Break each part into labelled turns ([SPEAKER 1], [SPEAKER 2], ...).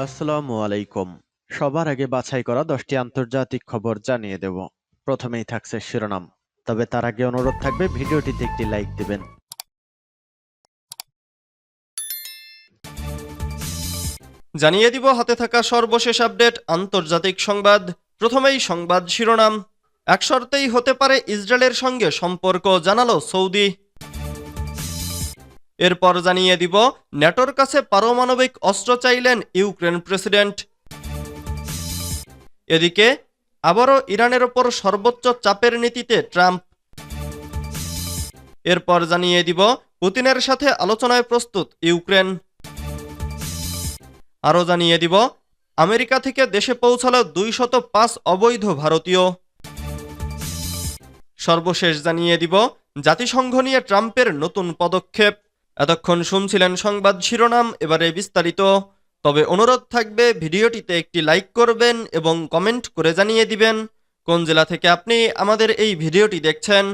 [SPEAKER 1] আসসালামু আলাইকুম। সবার আগে বাছাই করা 10টি আন্তর্জাতিক খবর জানিয়ে দেব। প্রথমেই থাকছে শিরোনাম। তবে তার আগে অনুরোধ থাকবে ভিডিওটিতে একটি লাইক দিবেন।
[SPEAKER 2] জানিয়ে দিব হাতে থাকা সর্বশেষ আপডেট আন্তর্জাতিক সংবাদ। প্রথমেই সংবাদ শিরোনাম। এক শর্তেই হতে পারে ইসরায়েলের সঙ্গে সম্পর্ক, জানালো সৌদি। এরপর জানিয়ে দিব ন্যাটোর কাছে পারমাণবিক অস্ত্র চাইলেন ইউক্রেন প্রেসিডেন্ট। এদিকে আবারও ইরানের ওপর সর্বোচ্চ চাপের নীতিতে ট্রাম্প। এরপর জানিয়ে দিব পুতিনের সাথে আলোচনায় প্রস্তুত ইউক্রেন। আরও জানিয়ে দিব আমেরিকা থেকে দেশে পৌঁছালো 205 অবৈধ ভারতীয়। সর্বশেষ জানিয়ে দিব জাতিসংঘ নিয়ে ট্রাম্পের নতুন পদক্ষেপ। এতক্ষণ শুনছিলেন সংবাদ শিরোনাম, এবারে বিস্তারিত। তবে অনুরোধ থাকবে ভিডিওটিতে একটি লাইক করবেন এবং কমেন্ট করে জানিয়ে দিবেন কোন জেলা থেকে আপনি আমাদের এই ভিডিওটি দেখছেন।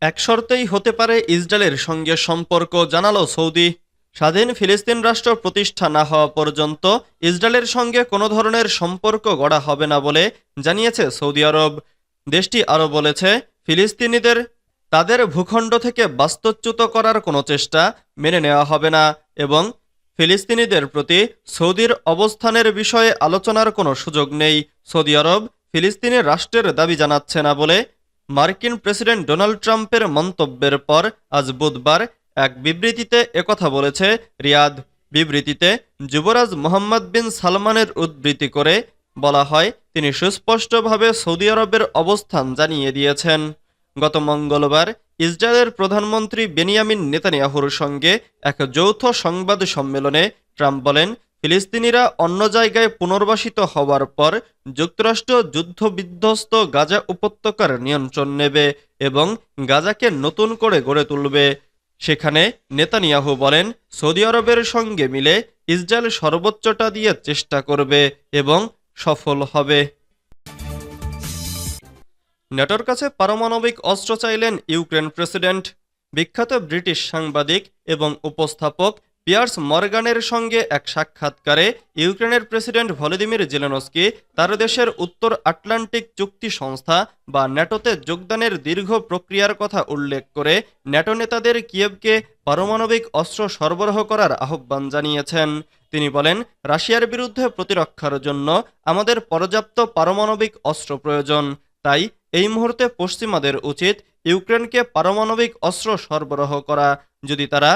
[SPEAKER 2] এক শর্তেই হতে পারে ইসরায়েলের সঙ্গে সম্পর্ক, জানালো সৌদি। স্বাধীন ফিলিস্তিন রাষ্ট্র প্রতিষ্ঠা না হওয়া পর্যন্ত ইসরায়েলের সঙ্গে কোনো ধরনের সম্পর্ক গড়া হবে না বলে জানিয়েছে সৌদি আরব। দেশটি আরও বলেছে, ফিলিস্তিনিদের তাদের ভূখণ্ড থেকে বাস্তুচ্যুত করার কোনো চেষ্টা মেনে নেওয়া হবে না এবং ফিলিস্তিনিদের প্রতি সৌদির অবস্থানের বিষয়ে আলোচনার কোনো সুযোগ নেই। সৌদি আরব ফিলিস্তিনি রাষ্ট্রের দাবি জানাচ্ছে না বলে মার্কিন প্রেসিডেন্ট ডোনাল্ড ট্রাম্পের মন্তব্যের পর আজ বুধবার এক বিবৃতিতে একথা বলেছে রিয়াদ। বিবৃতিতে যুবরাজ মোহাম্মদ বিন সালমানের উদ্ধৃতি করে বলা হয়, তিনি সুস্পষ্টভাবে সৌদি আরবের অবস্থান জানিয়ে দিয়েছেন। গত মঙ্গলবার ইসরায়েলের প্রধানমন্ত্রী বেনিয়ামিন নেতানিয়াহুর সঙ্গে এক যৌথ সংবাদ সম্মেলনে ট্রাম্প বলেন, ফিলিস্তিনিরা অন্য জায়গায় পুনর্বাসিত হওয়ার পর যুক্তরাষ্ট্র যুদ্ধবিধ্বস্ত গাজা উপত্যকার নিয়ন্ত্রণ নেবে এবং গাজাকে নতুন করে গড়ে তুলবে। সেখানে নেতানিয়াহু বলেন, সৌদি আরবের সঙ্গে মিলে ইসরায়েল সর্বোচ্চটা দিয়ে চেষ্টা করবে এবং সফল হবে। ন্যাটোর কাছে পারমাণবিক অস্ত্র চাইলেন ইউক্রেন প্রেসিডেন্ট। বিখ্যাত ব্রিটিশ সাংবাদিক এবং উপস্থাপক পিয়ার্স মর্গানের সঙ্গে এক সাক্ষাৎকারে ইউক্রেনের প্রেসিডেন্ট ভলোদিমির জেলেনস্কি তার দেশের উত্তর আটলান্টিক চুক্তি সংস্থা বা ন্যাটোতে যোগদানের দীর্ঘ প্রক্রিয়ার কথা উল্লেখ করে ন্যাটো নেতাদের কিয়েভকে পারমাণবিক অস্ত্র সরবরাহ করার আহ্বান জানিয়েছেন। তিনি বলেন, রাশিয়ার বিরুদ্ধে প্রতিরক্ষার জন্য আমাদের পর্যাপ্ত পারমাণবিক অস্ত্র প্রয়োজন। তাই এই মুহূর্তে পশ্চিমাদের উচিত ইউক্রেনকে পারমাণবিক অস্ত্র সরবরাহ করা। যদি তারা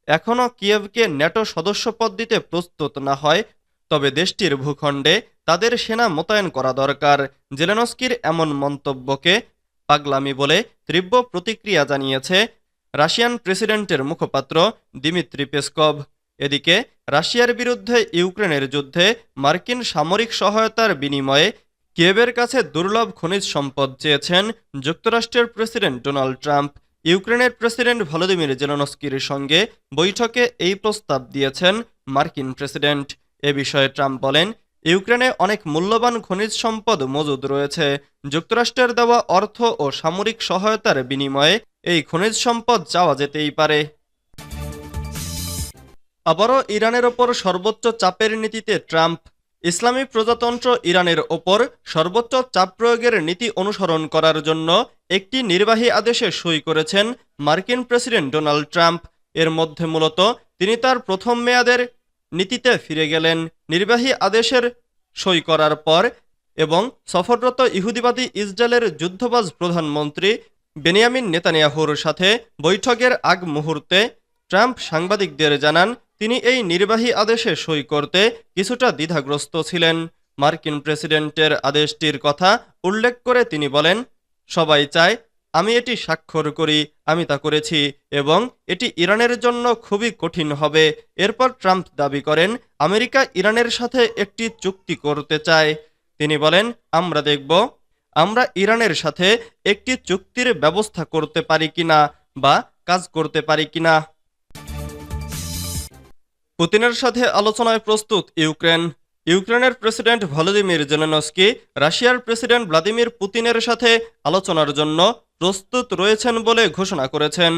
[SPEAKER 2] এখনও কিয়েভকে ন্যাটো সদস্যপদ দিতে প্রস্তুত না হয়, তবে দেশটির ভূখণ্ডে তাদের সেনা মোতায়েন করা দরকার। জেলেনস্কির এমন মন্তব্যকে পাগলামি বলে তীব্র প্রতিক্রিয়া জানিয়েছে রাশিয়ান প্রেসিডেন্টের মুখপাত্র দিমিত্রি পেসকভ। এদিকে রাশিয়ার বিরুদ্ধে ইউক্রেনের যুদ্ধে মার্কিন সামরিক সহায়তার বিনিময়ে কিয়েভের কাছে দুর্লভ খনিজ সম্পদ চেয়েছেন যুক্তরাষ্ট্রের প্রেসিডেন্ট ডোনাল্ড ট্রাম্প। ইউক্রেনের প্রেসিডেন্ট ভলোদিমির জেলেনস্কির সঙ্গে বৈঠকে এই প্রস্তাব দিয়েছেন মার্কিন প্রেসিডেন্ট। এ বিষয়ে ট্রাম্প বলেন, ইউক্রেনে অনেক মূল্যবান খনিজ সম্পদ মজুদ রয়েছে। যুক্তরাষ্ট্রের দেওয়া অর্থ ও সামরিক সহায়তার বিনিময়ে এই খনিজ সম্পদ চাওয়া যেতেই পারে। আবারও ইরানের ওপর সর্বোচ্চ চাপের নীতিতে ট্রাম্প। ইসলামী প্রজাতন্ত্র ইরানের ওপর সর্বোচ্চ চাপ প্রয়োগের নীতি অনুসরণ করার জন্য একটি নির্বাহী আদেশে সই করেছেন মার্কিন প্রেসিডেন্ট ডোনাল্ড ট্রাম্প। এর মধ্যে মূলত তিনি তার প্রথম মেয়াদের নীতিতে ফিরে গেলেন। নির্বাহী আদেশের সই করার পর এবং সফররত ইহুদিবাদী ইসরায়েলের যুদ্ধবাজ প্রধানমন্ত্রী বেনিয়ামিন নেতানিয়াহুর সাথে বৈঠকের আগ মুহূর্তে ট্রাম্প সাংবাদিকদের জানান, তিনি এই নির্বাহী আদেশে সই করতে কিছুটা দ্বিধাগ্রস্ত ছিলেন। মার্কিন প্রেসিডেন্টের আদেশটির কথা উল্লেখ করে তিনি বলেন, সবাই চায় আমি এটি স্বাক্ষর করি, আমি তা করেছি এবং এটি ইরানের জন্য খুবই কঠিন হবে। এরপর ট্রাম্প দাবি করেন, আমেরিকা ইরানের সাথে একটি চুক্তি করতে চায়। তিনি বলেন, আমরা দেখব আমরা ইরানের সাথে একটি চুক্তির ব্যবস্থা করতে পারি কিনা বা কাজ করতে পারি কিনা। পুতিনের সাথে আলোচনায় প্রস্তুত ইউক্রেন। ইউক্রেনের প্রেসিডেন্ট ভলোদিমির জেলেনস্কি রাশিয়ার প্রেসিডেন্ট ভ্লাদিমির পুতিনের সাথে আলোচনার জন্য প্রস্তুত রয়েছেন বলে ঘোষণা করেছেন।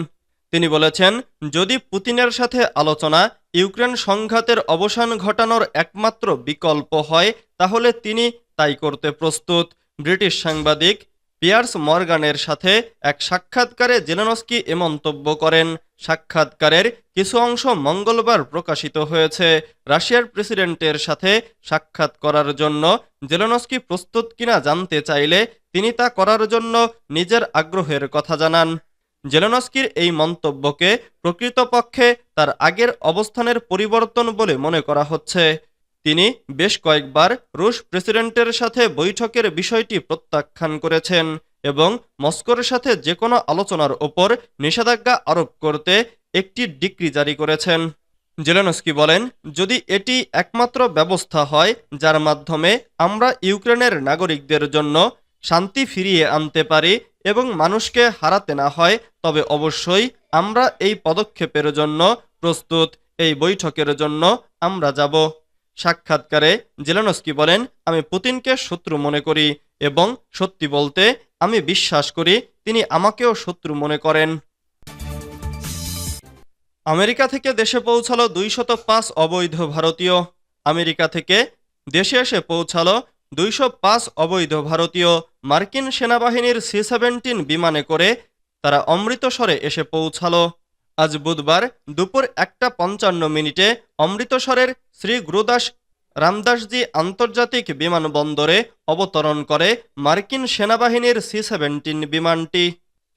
[SPEAKER 2] তিনি বলেছেন, যদি পুতিনের সাথে আলোচনা ইউক্রেন সংঘাতের অবসান ঘটানোর একমাত্র বিকল্প হয়, তাহলে তিনি তাই করতে প্রস্তুত। ব্রিটিশ সাংবাদিক পিয়ার্স মর্গানের সাথে এক সাক্ষাৎকারে জেলেনস্কি এ মন্তব্য করেন। সাক্ষাৎকারের কিছু অংশ মঙ্গলবার প্রকাশিত হয়েছে। রাশিয়ার প্রেসিডেন্টের সাথে সাক্ষাৎ করার জন্য জেলেনস্কি প্রস্তুত কিনা জানতে চাইলে তিনি তা করার জন্য নিজের আগ্রহের কথা জানান। জেলেনস্কির এই মন্তব্যকে প্রকৃতপক্ষে তার আগের অবস্থানের পরিবর্তন বলে মনে করা হচ্ছে। তিনি বেশ কয়েকবার রুশ প্রেসিডেন্টের সাথে বৈঠকের বিষয়টি প্রত্যাখ্যান করেছেন এবং মস্কোর সাথে যে কোনো আলোচনার ওপর নিষেধাজ্ঞা আরোপ করতে একটি ডিক্রি জারি করেছেন। জেলেনস্কি বলেন, যদি এটি একমাত্র ব্যবস্থা হয় যার মাধ্যমে আমরা ইউক্রেনের নাগরিকদের জন্য শান্তি ফিরিয়ে আনতে পারি এবং মানুষকে হারাতে না হয়, তবে অবশ্যই আমরা এই পদক্ষেপের জন্য প্রস্তুত। এই বৈঠকের জন্য আমরা যাব। সাক্ষাৎকারে জেলেনস্কি বলেন, আমি পুতিনকে শত্রু মনে করি এবং সত্যি বলতে আমি বিশ্বাস করি তিনি আমাকেও শত্রু মনে করেন। আমেরিকা থেকে দেশে পৌঁছালো 205 অবৈধ ভারতীয়। আমেরিকা থেকে দেশে এসে পৌঁছালো 205 অবৈধ ভারতীয়। মার্কিন সেনাবাহিনীর C-17 বিমানে করে তারা অমৃতসরে এসে পৌঁছালো। আজ বুধবার দুপুর 1:55 অমৃতসরের শ্রী গুরুদাস রামদাসজি আন্তর্জাতিক বিমানবন্দরে অবতরণ করে মার্কিন সেনাবাহিনীর C-17 বিমানটি।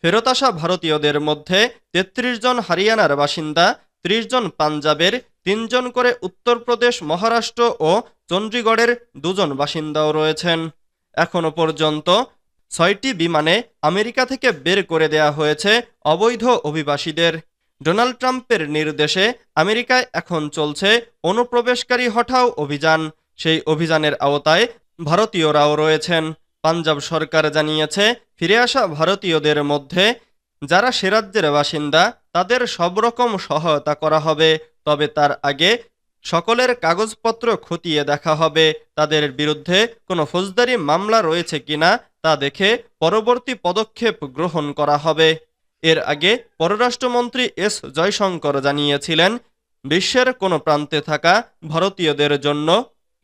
[SPEAKER 2] ফেরত আসা ভারতীয়দের মধ্যে 33 জন হরিয়ানার বাসিন্দা, 30 জন পাঞ্জাবের, 3 জন করে উত্তরপ্রদেশ, মহারাষ্ট্র ও চণ্ডীগড়ের 2 জন বাসিন্দাও রয়েছেন। এখনো পর্যন্ত 6টি বিমানে আমেরিকা থেকে বের করে দেয়া হয়েছে অবৈধ অভিবাসীদের। ডোনাল্ড ট্রাম্পের নির্দেশে আমেরিকায় এখন চলছে অনুপ্রবেশকারী হটাও অভিযান। সেই অভিযানের আওতায় ভারতীয়রাও রয়েছেন। পাঞ্জাব সরকার জানিয়েছে, ফিরে আসা ভারতীয়দের মধ্যে যারা সে রাজ্যের বাসিন্দা তাদের সব রকম সহায়তা করা হবে, তবে তার আগে সকলের কাগজপত্র খতিয়ে দেখা হবে। তাদের বিরুদ্ধে কোনো ফৌজদারি মামলা রয়েছে কিনা তা দেখে পরবর্তী পদক্ষেপ গ্রহণ করা হবে। এর আগে পররাষ্ট্রমন্ত্রী এস জয়শঙ্কর জানিয়েছিলেন, বিশ্বের কোনো প্রান্তে থাকা ভারতীয়দের জন্য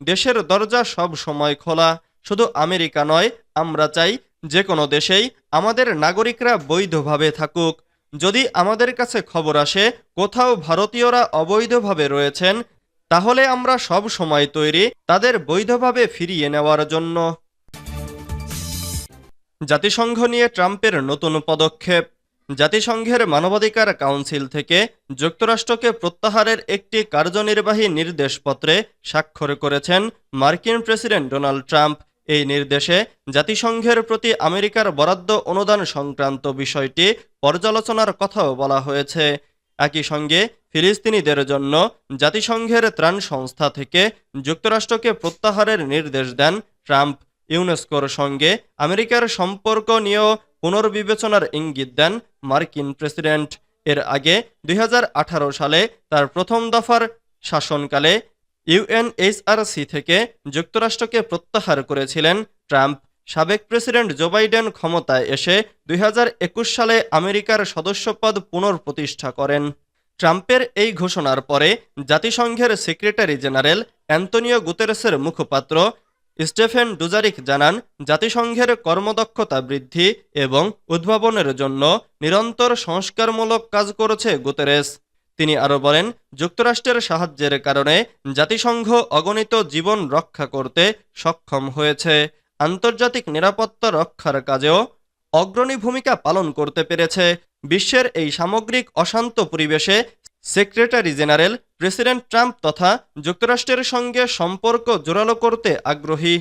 [SPEAKER 2] দেশের দরজা সব সময় খোলা। শুধু আমেরিকা নয়, আমরা চাই যে কোনো দেশেই আমাদের নাগরিকরা বৈধভাবে থাকুক। যদি আমাদের কাছে খবর আসে কোথাও ভারতীয়রা অবৈধভাবে রয়েছেন, তাহলে আমরা সব সময় তৈরি তাদের বৈধভাবে ফিরিয়ে নেওয়ার জন্য। জাতিসংঘ নিয়ে ট্রাম্পের নতুন পদক্ষেপ। জাতিসংঘের মানবাধিকার কাউন্সিল থেকে যুক্তরাষ্ট্রকে প্রত্যাহারের একটি কার্যনির্বাহী নির্দেশপত্রে স্বাক্ষর করেছেন মার্কিন প্রেসিডেন্ট ডোনাল্ড ট্রাম্প। এই নির্দেশে জাতিসংঘের প্রতি আমেরিকার বরাদ্দ অনুদান সংক্রান্ত বিষয়টি পর্যালোচনার কথাও বলা হয়েছে। একই সঙ্গে ফিলিস্তিনিদের জন্য জাতিসংঘের ত্রাণ সংস্থা থেকে যুক্তরাষ্ট্রকে প্রত্যাহারের নির্দেশ দেন ট্রাম্প। ইউনেস্কোর সঙ্গে আমেরিকার সম্পর্ক নিয়েও পুনর্বিবেচনার ইঙ্গিত দেন মার্কিন প্রেসিডেন্ট। এর আগে 2018 সালে তার প্রথম দফার শাসনকালে UNHRC থেকে যুক্তরাষ্ট্রকে প্রত্যাহার করেছিলেন ট্রাম্প। সাবেক প্রেসিডেন্ট জো বাইডেন ক্ষমতায় এসে 2021 সালে আমেরিকার সদস্যপদ পুনঃপ্রতিষ্ঠা করেন। ট্রাম্পের এই ঘোষণার পরে জাতিসংঘের সেক্রেটারি জেনারেল অ্যান্তনিও গুতেরেসের মুখপাত্র স্টেফেন ডুজারিক জানান, জাতিসংঘের কর্মদক্ষতা বৃদ্ধি এবং উদ্ভাবনের জন্য নিরন্তর সংস্কারমূলক কাজ করছে গুতেরেস। তিনি আরও বলেন, যুক্তরাষ্ট্রের সাহায্যের কারণে জাতিসংঘ অগণিত জীবন রক্ষা করতে সক্ষম হয়েছে, আন্তর্জাতিক নিরাপত্তা রক্ষার কাজেও অগ্রণী ভূমিকা পালন করতে পেরেছে। বিশ্বের এই সামগ্রিক অশান্ত পরিবেশে সেক্রেটারি জেনারেল প্রেসিডেন্ট ট্রাম্প তথা যুক্তরাষ্ট্রের সঙ্গে সম্পর্ক জোরালো করতে আগ্রহী।